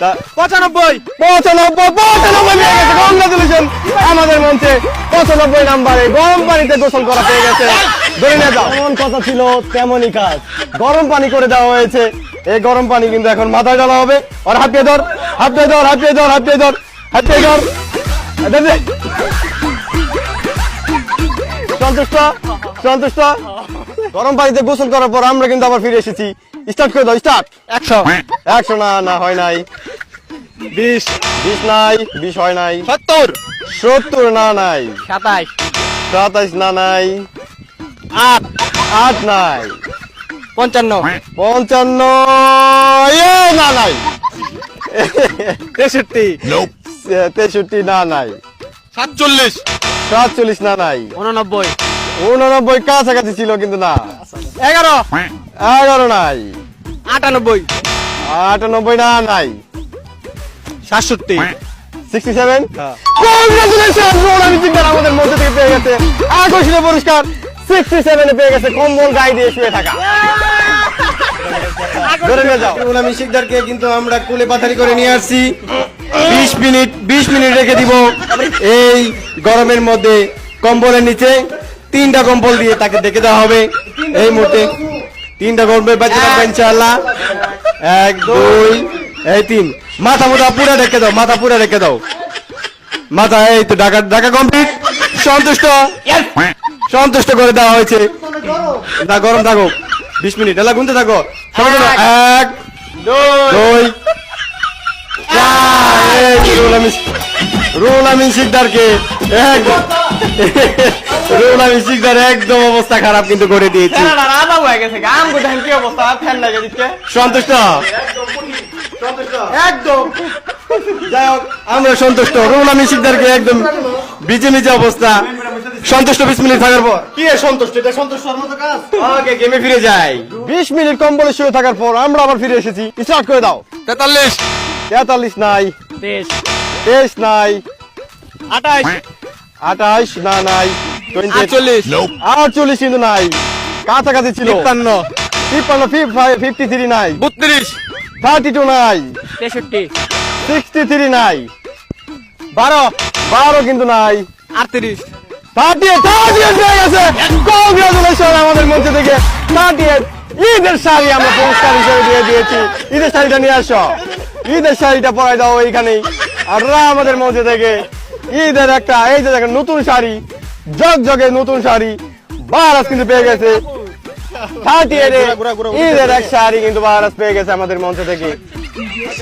95 পেয়ে গেছে। কংগ্রাচুলেশন, আমাদের মঞ্চে 95 নাম্বারে গরম পানিতে গোসল করা পেয়ে গেছে। ধরে নিয়ে যাও। যেমন কথা ছিল তেমনই কাজ, গরম পানি করে দেওয়া হয়েছে। এই গরম পানি কিন্তু এখন মাথায় ঢালা হবে। আর হাঁপিয়ে ধর, হাঁপিয়ে ধর, হাঁপিয়ে ধর, হাঁপিয়ে ধর, হাঁপিয়ে ধর। সন্তুষ্ট, সন্তুষ্ট। গরম পানিতে গোসল করার পর আমরা কিন্তু আবার ফিরে এসেছি। স্টার্ট করে দাও, স্টার্ট। 100 100 না, না হয় নাই। 20 20 নাই, 20 হয় নাই। 70 70 না, নাই। 27 27 না, নাই। 8 8 নাই। 55 55 না, নাই। 63 63 না, নাই। 47 47 না, নাই। 89 89 কাছাকাছি ছিল কিন্তু না। 11 11 নাই। 98 98 না, নাই। 67 67 হ্যাঁ। কংগ্রাচুলেশন, রোনামি সিকদার আমাদের মধ্যে থেকে পেয়ে গেছে আকর্ষণীয় পুরস্কার। 67 এ পেয়ে গেছে কম্বল গায়ে দিয়ে শুয়ে থাকা। ধরে নিয়ে যাও। রোনামি সিকদারকে কিন্তু আমরা কোলে পাথারি করে নিয়ে আসছি। 20 মিনিট রেখে দিব এই গরমের মধ্যে কম্বলের নিচে। 3টা কম্বল দিয়ে তাকে দেখে দেওয়া হবে। এই মুহূর্তে 3টা কম্বল বাঁচতে থাকবে ইনশাআল্লাহ। 1 2 এই 3। মাথা পুরা রেখে দাও, মাথা পুরা রেখে দাও। মাথা এই তো ঢাকা ঢাকা কমপ্লিট। সন্তুষ্ট, সন্তুষ্ট করে দেওয়া হয়েছে। না গরম থাকো 20 মিনিট। এলা গুনতে থাকো। 1 2 রুল আমিন সিকদারকে রুল আমিন সিকদার একদম অবস্থা খারাপ কিন্তু করে দিয়েছি। রাজা হয়ে গেছে গাম গো দেখেন কি অবস্থা, ফ্যান লাগে দিচ্ছে। সন্তুষ্ট, একদম। যাই হোক আমরা সন্তুষ্ট। রুল আমিন সিকদারকে একদম ভিজে ভিজে অবস্থা। সন্তুষ্ট 20 মিনিট থাকার পর। কি সন্তুষ্ট, এটা সন্তুষ্ট হওয়ার মতো কাজ? ওকে, গেমে ফিরে যাই। 20 মিনিট কম্বলে শুয়ে থাকার পর আমরা আবার ফিরে এসেছি। স্টার্ট করে দাও। 43 43 নাই। 23 23 নাই। 28 28 না, নাই। 48 48 কিন্তু নাই, কাছাকাছি ছিল। 53 53 নাই। 32 32 নাই। 63 63 নাই। 12 কিন্তু নাই। 38 38 পেয়ে গেছে। কংগ্রাচুলেশন আমাদের মধ্যে থেকে 38। ঈদের শাড়ি আমরা পুরস্কার হিসেবে দিয়ে দিয়েছি। ঈদের শাড়িটা নিয়ে আসো, ঈদের শাড়িটা পরাই দাও এইখানেই। আর আমাদের মধ্যে থেকে ঈদের একটা এই যে দেখেন নতুন শাড়ি, জগজগে নতুন শাড়ি বারাস কিন্তু পেয়ে গেছে। 38 ঈদের এক শাড়ি কিন্তু বারাস পেয়ে গেছে আমাদের মঞ্চ থেকে।